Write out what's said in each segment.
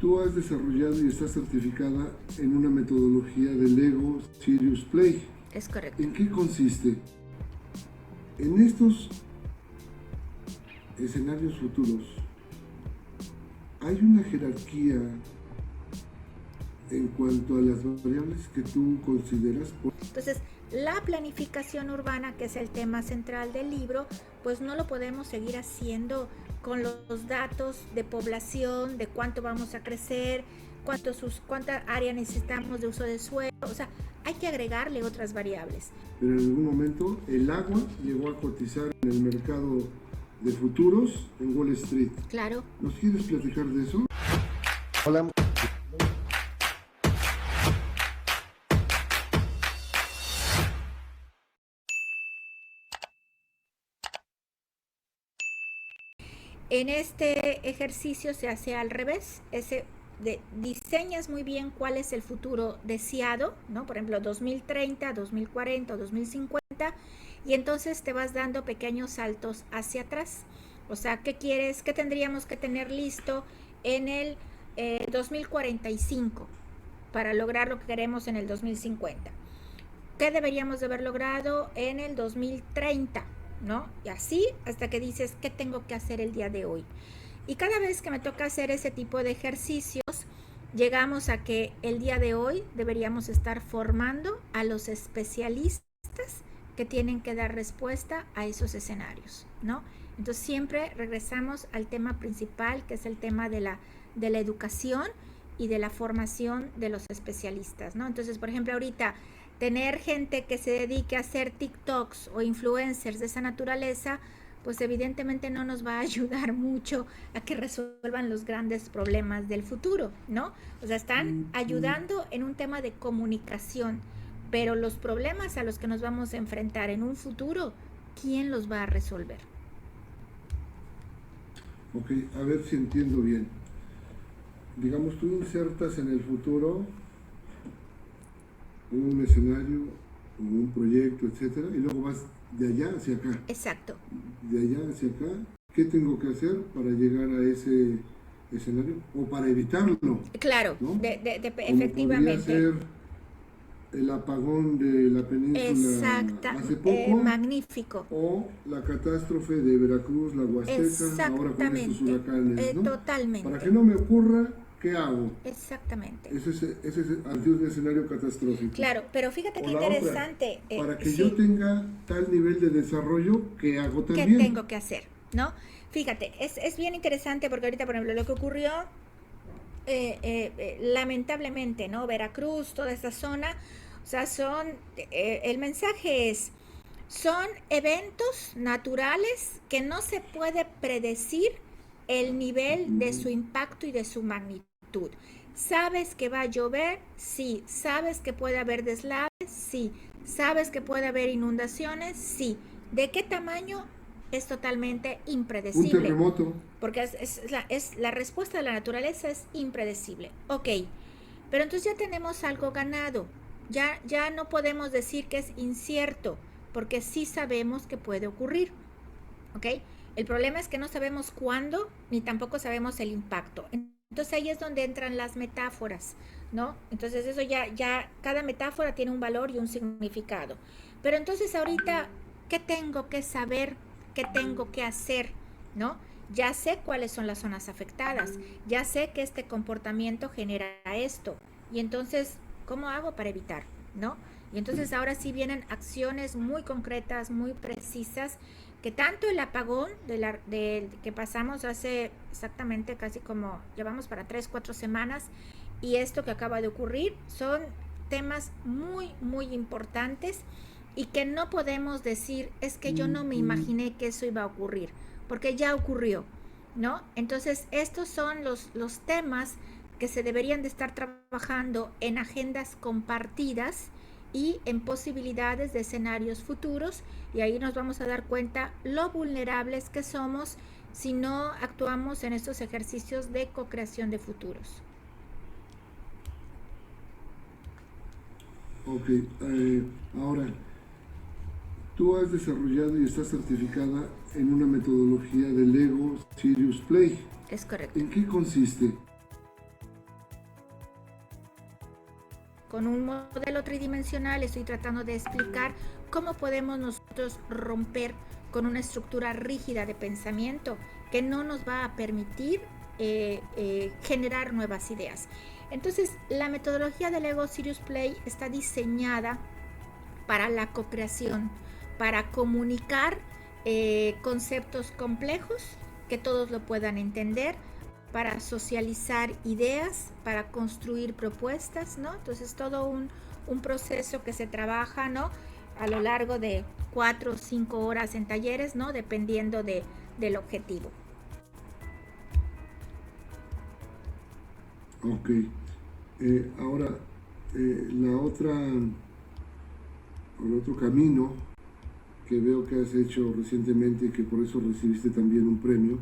Tú has desarrollado y estás certificada en una metodología de Lego Serious Play. Es correcto. ¿En qué consiste? En estos escenarios futuros, ¿hay una jerarquía en cuanto a las variables que tú consideras? Entonces, la planificación urbana, que es el tema central del libro, pues no lo podemos seguir haciendo con los datos de población, de cuánto vamos a crecer, cuánta área necesitamos de uso de suelo. O sea, hay que agregarle otras variables. Pero en algún momento el agua llegó a cotizar en el mercado de futuros en Wall Street. Claro. ¿Nos quieres platicar de eso? Hola. En este ejercicio se hace al revés. Diseñas muy bien cuál es el futuro deseado, ¿no? Por ejemplo, 2030, 2040, 2050, y entonces te vas dando pequeños saltos hacia atrás. O sea, ¿qué quieres? ¿Qué tendríamos que tener listo en el 2045 para lograr lo que queremos en el 2050? ¿Qué deberíamos de haber logrado en el 2030? ¿No? Y así hasta que dices, ¿qué tengo que hacer el día de hoy? Y cada vez que me toca hacer ese tipo de ejercicios, llegamos a que el día de hoy deberíamos estar formando a los especialistas que tienen que dar respuesta a esos escenarios, ¿no? Entonces siempre regresamos al tema principal, que es el tema de la educación y de la formación de los especialistas, ¿no? Entonces, por ejemplo, ahorita tener gente que se dedique a hacer TikToks o influencers de esa naturaleza, pues evidentemente no nos va a ayudar mucho a que resuelvan los grandes problemas del futuro, ¿no? O sea, están ayudando en un tema de comunicación, pero los problemas a los que nos vamos a enfrentar en un futuro, ¿quién los va a resolver? Ok, a ver si entiendo bien. Digamos, tú insertas en el futuro un escenario, un proyecto, etcétera, y luego vas de allá hacia acá. Exacto. De allá hacia acá, ¿qué tengo que hacer para llegar a ese escenario? O para evitarlo. Claro, ¿no? Efectivamente. Podría ser el apagón de la península hace poco. Magnífico. O la catástrofe de Veracruz, la Huasteca, ahora con estos huracanes, ¿no? Totalmente. Para que no me ocurra, ¿qué hago? Exactamente. Ese es ante un escenario catastrófico. Claro, pero fíjate qué interesante. Otra, para que yo tenga tal nivel de desarrollo, ¿qué hago también? ¿Qué tengo que hacer? ¿No? Fíjate, es bien interesante porque ahorita, por ejemplo, lo que ocurrió, lamentablemente, ¿no? Veracruz, toda esa zona, o sea, el mensaje es, son eventos naturales que no se puede predecir el nivel de su impacto y de su magnitud. ¿Sabes que va a llover? Sí. ¿Sabes que puede haber deslaves? Sí. ¿Sabes que puede haber inundaciones? Sí. ¿De qué tamaño? Es totalmente impredecible. Un terremoto. Porque la respuesta de la naturaleza es impredecible. Ok, pero entonces ya tenemos algo ganado. Ya no podemos decir que es incierto, porque sí sabemos que puede ocurrir. ¿Ok? El problema es que no sabemos cuándo, ni tampoco sabemos el impacto. Entonces ahí es donde entran las metáforas, ¿no? Entonces eso ya cada metáfora tiene un valor y un significado. Pero entonces ahorita, ¿qué tengo que saber? ¿Qué tengo que hacer? ¿No? Ya sé cuáles son las zonas afectadas, ya sé que este comportamiento genera esto. Y entonces, ¿cómo hago para evitar? ¿No? Y entonces ahora sí vienen acciones muy concretas, muy precisas, que tanto el apagón que pasamos hace exactamente casi como llevamos para 3-4 semanas y esto que acaba de ocurrir son temas muy, muy importantes y que no podemos decir, es que yo no me imaginé que eso iba a ocurrir, porque ya ocurrió, ¿no? Entonces estos son los temas que se deberían de estar trabajando en agendas compartidas y en posibilidades de escenarios futuros, y ahí nos vamos a dar cuenta lo vulnerables que somos si no actuamos en estos ejercicios de co-creación de futuros. Ok, ahora, tú has desarrollado y estás certificada en una metodología de Lego Serious Play. Es correcto. ¿En qué consiste? con un modelo tridimensional estoy tratando de explicar cómo podemos nosotros romper con una estructura rígida de pensamiento que no nos va a permitir generar nuevas ideas. Entonces, la metodología del Ego Sirius Play está diseñada para la co-creación, para comunicar conceptos complejos que todos lo puedan entender, para socializar ideas, para construir propuestas, ¿no? Entonces todo un proceso que se trabaja, ¿no? A lo largo de 4 o 5 horas en talleres, ¿no? Dependiendo del objetivo. Ok. Ahora, el otro camino que veo que has hecho recientemente y que por eso recibiste también un premio,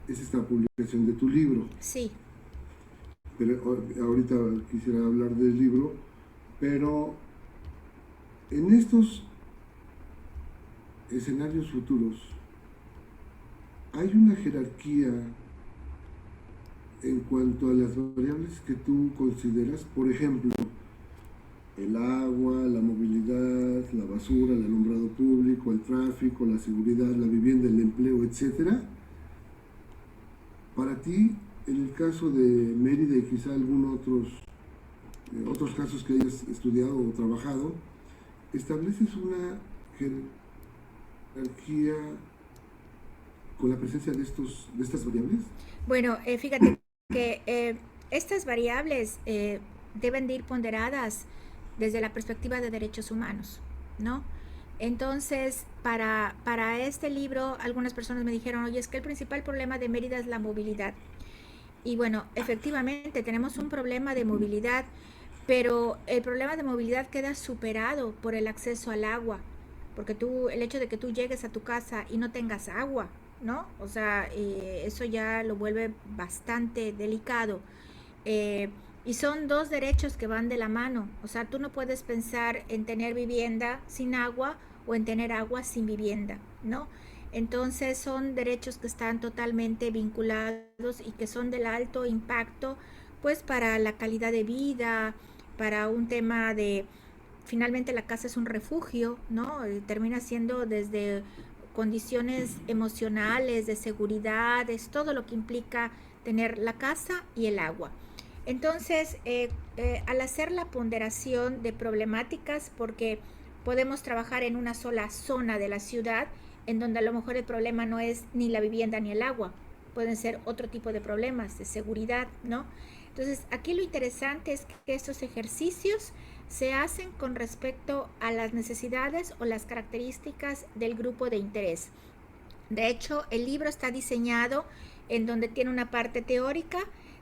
es esta publicación de tu libro. Sí. Pero ahorita quisiera hablar del libro, pero en estos escenarios futuros hay una jerarquía en cuanto a las variables que tú consideras, por ejemplo, el agua, la movilidad, la basura, el alumbrado público, el tráfico, la seguridad, la vivienda, el empleo, etcétera. Para ti, en el caso de Mérida y quizá algunos otros casos que hayas estudiado o trabajado, ¿estableces una jerarquía con la presencia de estas variables? Bueno, fíjate que estas variables deben de ir ponderadas desde la perspectiva de derechos humanos, ¿no? Entonces, para este libro, algunas personas me dijeron, oye, es que el principal problema de Mérida es la movilidad. Y bueno, efectivamente, tenemos un problema de movilidad, pero el problema de movilidad queda superado por el acceso al agua, porque el hecho de que tú llegues a tu casa y no tengas agua, ¿no? O sea, eso ya lo vuelve bastante delicado. Y son dos derechos que van de la mano. O sea, tú no puedes pensar en tener vivienda sin agua o en tener agua sin vivienda, ¿no? Entonces son derechos que están totalmente vinculados y que son del alto impacto, pues para la calidad de vida, para un tema de, finalmente la casa es un refugio, ¿no? Termina siendo desde condiciones emocionales, de seguridad, es todo lo que implica tener la casa y el agua. Entonces, al hacer la ponderación de problemáticas, porque podemos trabajar en una sola zona de la ciudad, en donde a lo mejor el problema no es ni la vivienda ni el agua, pueden ser otro tipo de problemas de seguridad, ¿no? Entonces, aquí lo interesante es que estos ejercicios se hacen con respecto a las necesidades o las características del grupo de interés. De hecho, el libro está diseñado en donde tiene una parte teórica,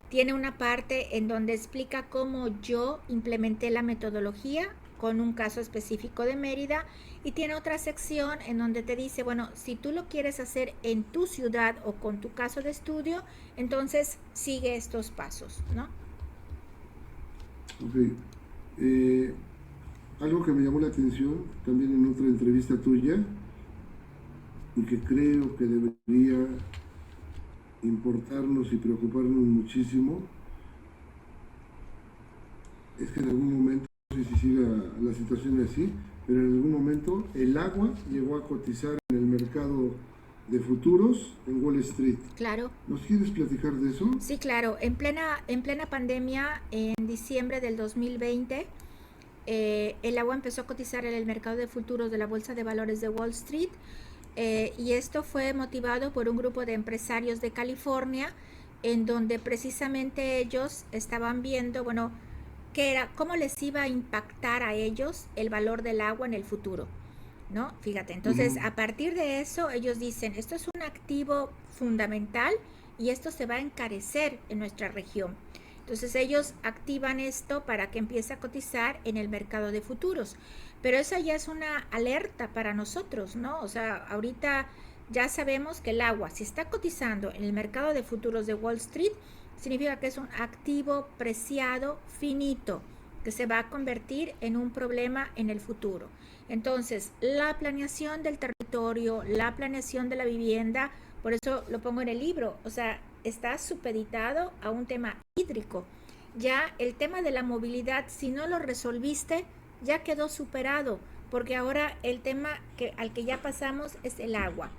tiene una parte en donde explica cómo yo implementé la metodología con un caso específico de Mérida, y tiene otra sección en donde te dice, bueno, si tú lo quieres hacer en tu ciudad o con tu caso de estudio, entonces sigue estos pasos, ¿no? Ok. Algo que me llamó la atención también en otra entrevista tuya y que creo que debería importarnos y preocuparnos muchísimo, es que en algún momento, no sé si siga la situación así, pero en algún momento el agua llegó a cotizar en el mercado de futuros en Wall Street. Claro. ¿Nos quieres platicar de eso? Sí, claro. En plena pandemia, en diciembre del 2020, el agua empezó a cotizar en el mercado de futuros de la Bolsa de Valores de Wall Street, y esto fue motivado por un grupo de empresarios de California, en donde precisamente ellos estaban viendo, bueno, cómo les iba a impactar a ellos el valor del agua en el futuro, ¿no? Fíjate, entonces a partir de eso ellos dicen, esto es un activo fundamental y esto se va a encarecer en nuestra región. Entonces ellos activan esto para que empiece a cotizar en el mercado de futuros. Pero esa ya es una alerta para nosotros, ¿no? O sea, ahorita ya sabemos que el agua, si está cotizando en el mercado de futuros de Wall Street, significa que es un activo preciado, finito, que se va a convertir en un problema en el futuro. Entonces, la planeación del territorio, la planeación de la vivienda, por eso lo pongo en el libro, o sea, está supeditado a un tema hídrico. ya el tema de la movilidad, si no lo resolviste, ya quedó superado, porque ahora el tema al que ya pasamos es el agua,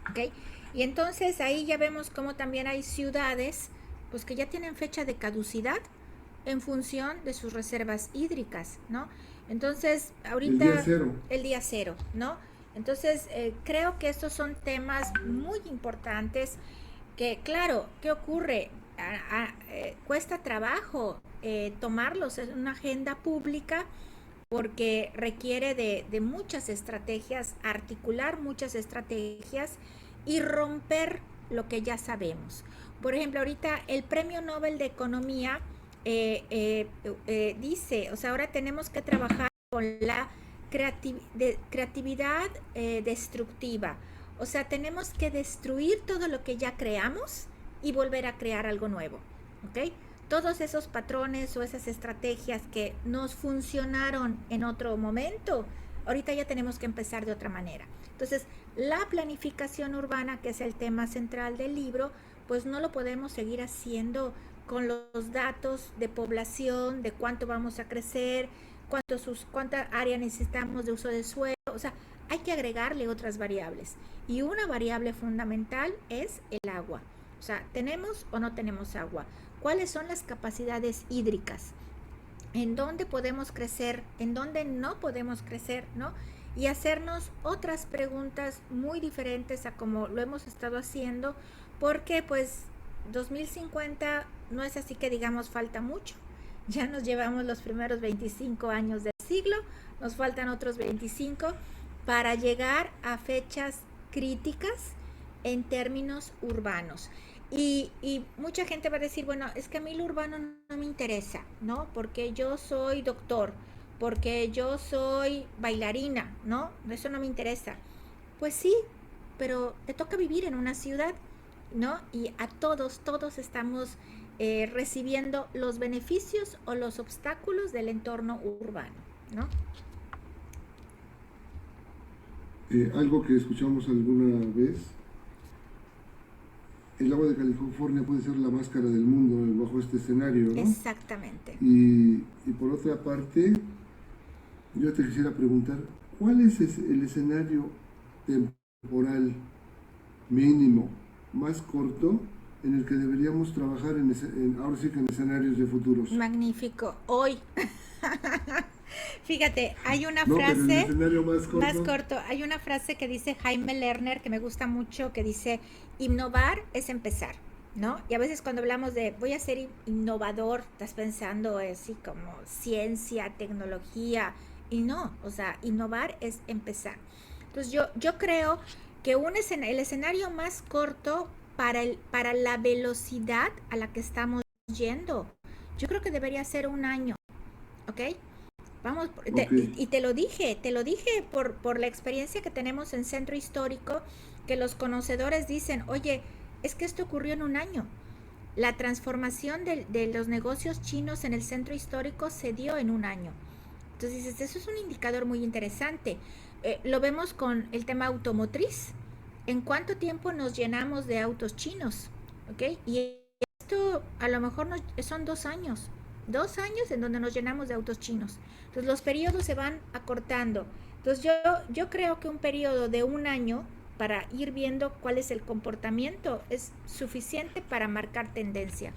¿ok? Y entonces ahí ya vemos cómo también hay ciudades pues que ya tienen fecha de caducidad en función de sus reservas hídricas, ¿no? Entonces, El día ahorita cero. el día cero, ¿no? Entonces, creo que estos son temas muy importantes que, claro, ¿qué ocurre? Cuesta trabajo tomarlos en una agenda pública porque requiere de muchas estrategias, articular muchas estrategias y romper lo que ya sabemos. Por ejemplo, ahorita el Premio Nobel de Economía dice, o sea, ahora tenemos que trabajar con la creatividad destructiva. O sea, tenemos que destruir todo lo que ya creamos y volver a crear algo nuevo, ¿ok? Todos esos patrones o esas estrategias que nos funcionaron en otro momento, ahorita ya tenemos que empezar de otra manera. Entonces, la planificación urbana, que es el tema central del libro, pues no lo podemos seguir haciendo con los datos de población, de cuánto vamos a crecer, cuánta área necesitamos de uso de suelo, o sea, hay que agregarle otras variables. Y una variable fundamental es el agua. O sea, ¿tenemos o no tenemos agua? ¿Cuáles son las capacidades hídricas? ¿En dónde podemos crecer? ¿En dónde no podemos crecer? ¿No? Y hacernos otras preguntas muy diferentes a como lo hemos estado haciendo, porque pues 2050 no es así que digamos falta mucho. Ya nos llevamos los primeros 25 años del siglo, nos faltan otros 25 para llegar a fechas críticas en términos urbanos. Y mucha gente va a decir, bueno, es que a mí lo urbano no me interesa, ¿no? Porque yo soy doctor, porque yo soy bailarina, ¿no? Eso no me interesa. Pues sí, pero te toca vivir en una ciudad, ¿no? Y a todos estamos recibiendo los beneficios o los obstáculos del entorno urbano, ¿no? Algo que escuchamos alguna vez, el agua de California puede ser la máscara del mundo bajo este escenario, ¿no? Exactamente. Y por otra parte, yo te quisiera preguntar, ¿cuál es el escenario temporal mínimo más corto en el que deberíamos trabajar ahora sí que en escenarios de futuros? Magnífico. Hoy. Fíjate, hay una No, pero el frase escenario más más corto. corto, hay una frase que dice Jaime Lerner que me gusta mucho, que dice, innovar es empezar, ¿no? Y a veces cuando hablamos de voy a ser innovador, estás pensando así como ciencia, tecnología, y no, o sea, innovar es empezar. Entonces yo creo que el escenario más corto para la velocidad a la que estamos yendo, yo creo que debería ser un año, ¿ok? Vamos, Ok. y te lo dije por la experiencia que tenemos en Centro Histórico, que los conocedores dicen, oye, es que esto ocurrió en un año. La transformación de los negocios chinos en el Centro Histórico se dio en un año. Entonces dices, eso es un indicador muy interesante. Lo vemos con el tema automotriz. ¿En cuánto tiempo nos llenamos de autos chinos? ¿Ok? Y esto a lo mejor son 2 años. 2 años en donde nos llenamos de autos chinos. Entonces los periodos se van acortando. Entonces yo creo que un periodo de un año para ir viendo cuál es el comportamiento es suficiente para marcar tendencia.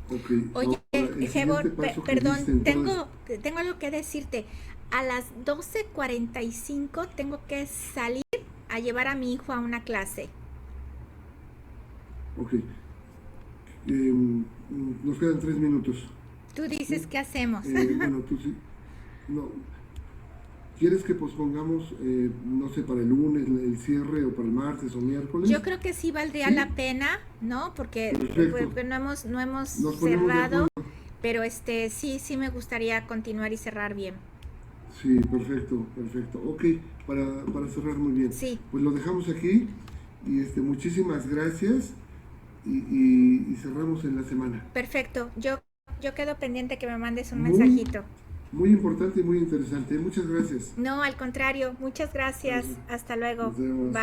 Ok, Oye, ahora el siguiente Hebor, paso que perdón, diste en todo tengo algo que decirte. A las 12:45 tengo que salir a llevar a mi hijo a una clase. ok, nos quedan 3 minutos, Tú dices, ¿sí? ¿qué hacemos? Bueno, tú sí, no, ¿quieres que pospongamos, no sé, para el lunes el cierre o para el martes o miércoles? Yo creo que sí valdría Sí, la pena, ¿no? Porque perfecto, no hemos nos ponemos de cerrado, acuerdo. pero sí me gustaría continuar y cerrar bien. Sí, perfecto, perfecto. Ok, para cerrar muy bien. Sí, Pues lo dejamos aquí y muchísimas gracias y cerramos en la semana. perfecto. Yo quedo pendiente que me mandes un Muy, mensajito. muy importante y muy interesante. Muchas gracias. No, al contrario, muchas gracias. Gracias. Hasta luego. Nos vemos. Bye.